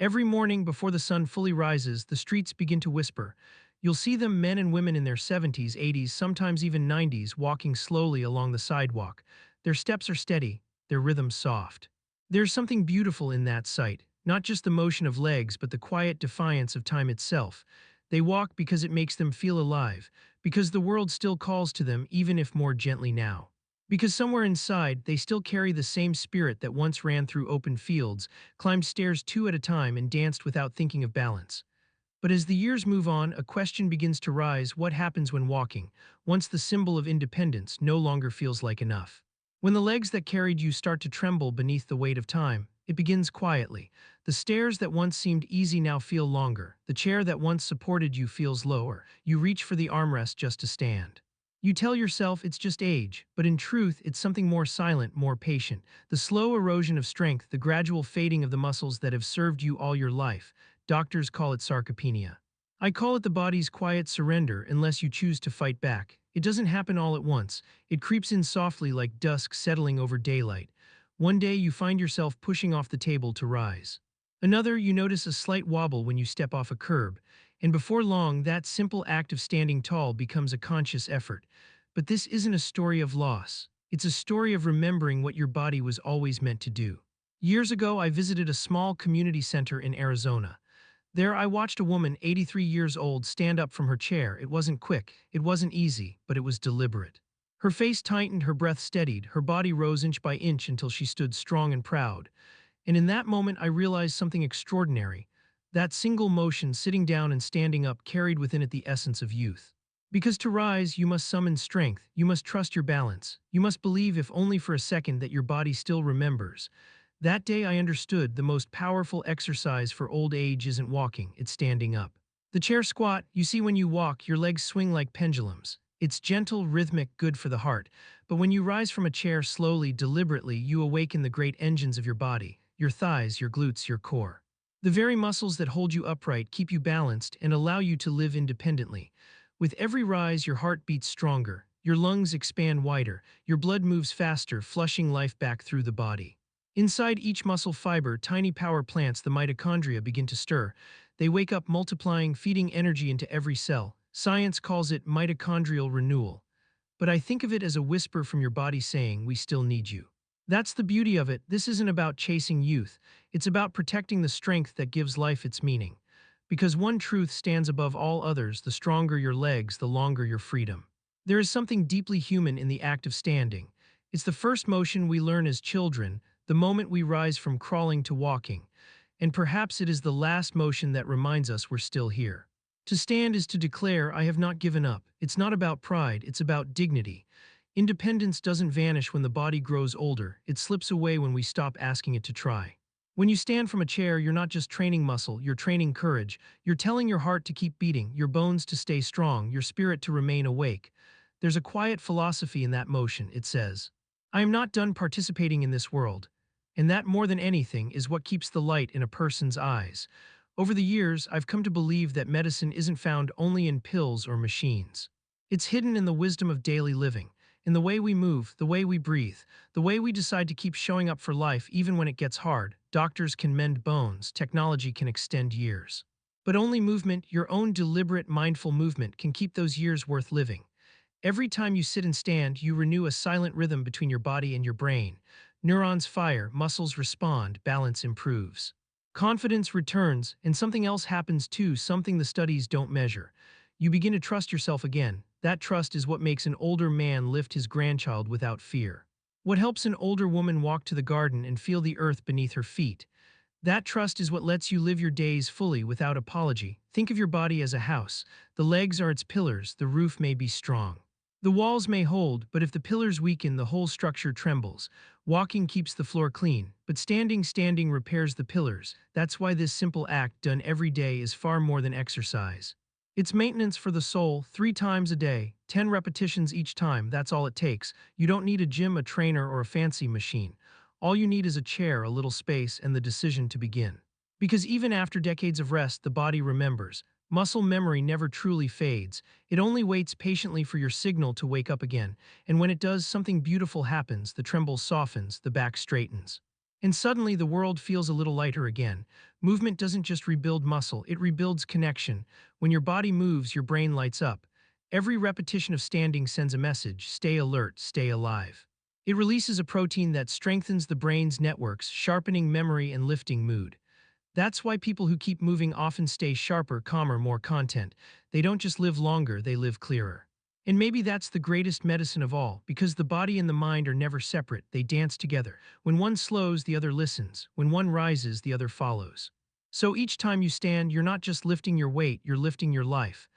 Every morning before the sun fully rises, the streets begin to whisper. You'll see them, men and women in their 70s, 80s, sometimes even 90s, walking slowly along the sidewalk. Their steps are steady, their rhythms soft. There's something beautiful in that sight, not just the motion of legs, but the quiet defiance of time itself. They walk because it makes them feel alive, because the world still calls to them, even if more gently now. Because somewhere inside, they still carry the same spirit that once ran through open fields, climbed stairs two at a time, and danced without thinking of balance. But as the years move on, a question begins to rise: what happens when walking, once the symbol of independence, no longer feels like enough? When the legs that carried you start to tremble beneath the weight of time, it begins quietly. The stairs that once seemed easy now feel longer. The chair that once supported you feels lower. You reach for the armrest just to stand. You tell yourself it's just age, but in truth, it's something more silent, more patient. The slow erosion of strength, the gradual fading of the muscles that have served you all your life. Doctors call it sarcopenia. I call it the body's quiet surrender unless you choose to fight back. It doesn't happen all at once. It creeps in softly like dusk settling over daylight. One day you find yourself pushing off the table to rise. Another, you notice a slight wobble when you step off a curb. And before long, that simple act of standing tall becomes a conscious effort. But this isn't a story of loss. It's a story of remembering what your body was always meant to do. Years ago, I visited a small community center in Arizona. There I watched a woman, 83 years old, stand up from her chair. It wasn't quick, it wasn't easy, but it was deliberate. Her face tightened, her breath steadied, her body rose inch by inch until she stood strong and proud. And in that moment I realized something extraordinary. That single motion, sitting down and standing up, carried within it the essence of youth. Because to rise, you must summon strength, you must trust your balance, you must believe, if only for a second, that your body still remembers. That day I understood the most powerful exercise for old age isn't walking, it's standing up. The chair squat, you see, when you walk, your legs swing like pendulums. It's gentle, rhythmic, good for the heart. But when you rise from a chair slowly, deliberately, you awaken the great engines of your body, your thighs, your glutes, your core. The very muscles that hold you upright, keep you balanced, and allow you to live independently. With every rise, your heart beats stronger, your lungs expand wider, your blood moves faster, flushing life back through the body. Inside each muscle fiber, tiny power plants, the mitochondria, begin to stir. They wake up, multiplying, feeding energy into every cell. Science calls it mitochondrial renewal. But I think of it as a whisper from your body saying, we still need you. That's the beauty of it. This isn't about chasing youth. It's about protecting the strength that gives life its meaning. Because one truth stands above all others: the stronger your legs, the longer your freedom. There is something deeply human in the act of standing. It's the first motion we learn as children, the moment we rise from crawling to walking. And perhaps it is the last motion that reminds us we're still here. To stand is to declare, I have not given up. It's not about pride, it's about dignity. Independence doesn't vanish when the body grows older, it slips away when we stop asking it to try. When you stand from a chair, you're not just training muscle, you're training courage. You're telling your heart to keep beating, your bones to stay strong, your spirit to remain awake. There's a quiet philosophy in that motion. It says, I am not done participating in this world. And that, more than anything, is what keeps the light in a person's eyes. Over the years, I've come to believe that medicine isn't found only in pills or machines. It's hidden in the wisdom of daily living, in the way we move, the way we breathe, the way we decide to keep showing up for life even when it gets hard. Doctors can mend bones, technology can extend years. But only movement, your own deliberate, mindful movement, can keep those years worth living. Every time you sit and stand, you renew a silent rhythm between your body and your brain. Neurons fire, muscles respond, balance improves. Confidence returns, and something else happens too, something the studies don't measure. You begin to trust yourself again. That trust is what makes an older man lift his grandchild without fear. What helps an older woman walk to the garden and feel the earth beneath her feet. That trust is what lets you live your days fully without apology. Think of your body as a house. The legs are its pillars, the roof may be strong. The walls may hold, but if the pillars weaken, the whole structure trembles. Walking keeps the floor clean, but standing repairs the pillars. That's why this simple act, done every day, is far more than exercise. It's maintenance for the soul, 3 times a day, 10 repetitions each time. That's all it takes. You don't need a gym, a trainer, or a fancy machine. All you need is a chair, a little space, and the decision to begin. Because even after decades of rest, the body remembers. Muscle memory never truly fades. It only waits patiently for your signal to wake up again. And when it does, something beautiful happens. The tremble softens, the back straightens. And suddenly the world feels a little lighter again. Movement doesn't just rebuild muscle, it rebuilds connection. When your body moves, your brain lights up. Every repetition of standing sends a message: stay alert, stay alive. It releases a protein that strengthens the brain's networks, sharpening memory and lifting mood. That's why people who keep moving often stay sharper, calmer, more content. They don't just live longer, they live clearer. And maybe that's the greatest medicine of all, because the body and the mind are never separate, they dance together. When one slows, the other listens. When one rises, the other follows. So each time you stand, you're not just lifting your weight, you're lifting your life.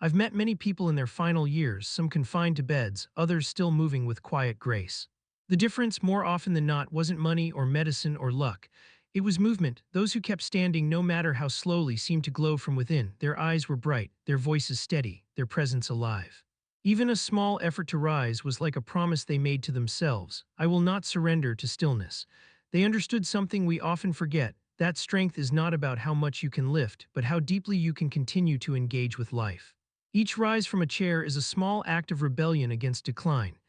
I've met many people in their final years, some confined to beds, others still moving with quiet grace. The difference, more often than not, wasn't money or medicine or luck. It was movement. Those who kept standing, no matter how slowly, seemed to glow from within. Their eyes were bright, their voices steady, their presence alive. Even a small effort to rise was like a promise they made to themselves: I will not surrender to stillness. They understood something we often forget: that strength is not about how much you can lift, but how deeply you can continue to engage with life. Each rise from a chair is a small act of rebellion against decline.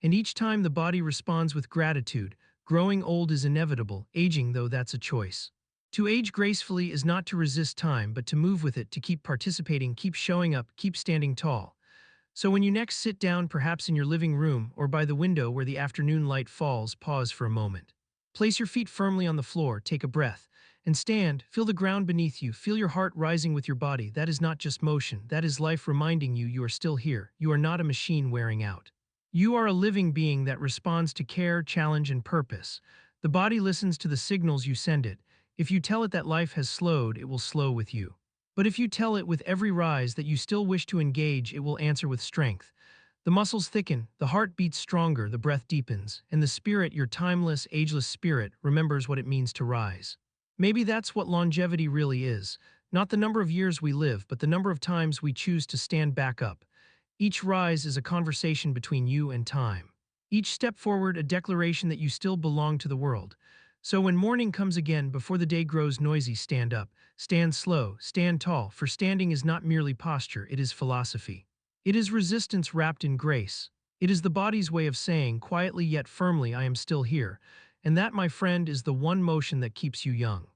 And each time the body responds with gratitude. Growing old is inevitable, aging, though, that's a choice. To age gracefully is not to resist time, but to move with it, to keep participating, keep showing up, keep standing tall. So when you next sit down, perhaps in your living room or by the window where the afternoon light falls, pause for a moment. Place your feet firmly on the floor, take a breath, and stand. Feel the ground beneath you, feel your heart rising with your body. That is not just motion, that is life reminding you you are still here. You are not a machine wearing out. You are a living being that responds to care, challenge, and purpose. The body listens to the signals you send it. If you tell it that life has slowed, it will slow with you. But if you tell it with every rise that you still wish to engage, it will answer with strength. The muscles thicken, the heart beats stronger, the breath deepens, and the spirit, your timeless, ageless spirit, remembers what it means to rise. Maybe that's what longevity really is: not the number of years we live, but the number of times we choose to stand back up. Each rise is a conversation between you and time. Each step forward, a declaration that you still belong to the world. So when morning comes again, before the day grows noisy, stand up, stand slow, stand tall, for standing is not merely posture, it is philosophy. It is resistance wrapped in grace. It is the body's way of saying, quietly yet firmly, I am still here. And that, my friend, is the one motion that keeps you young.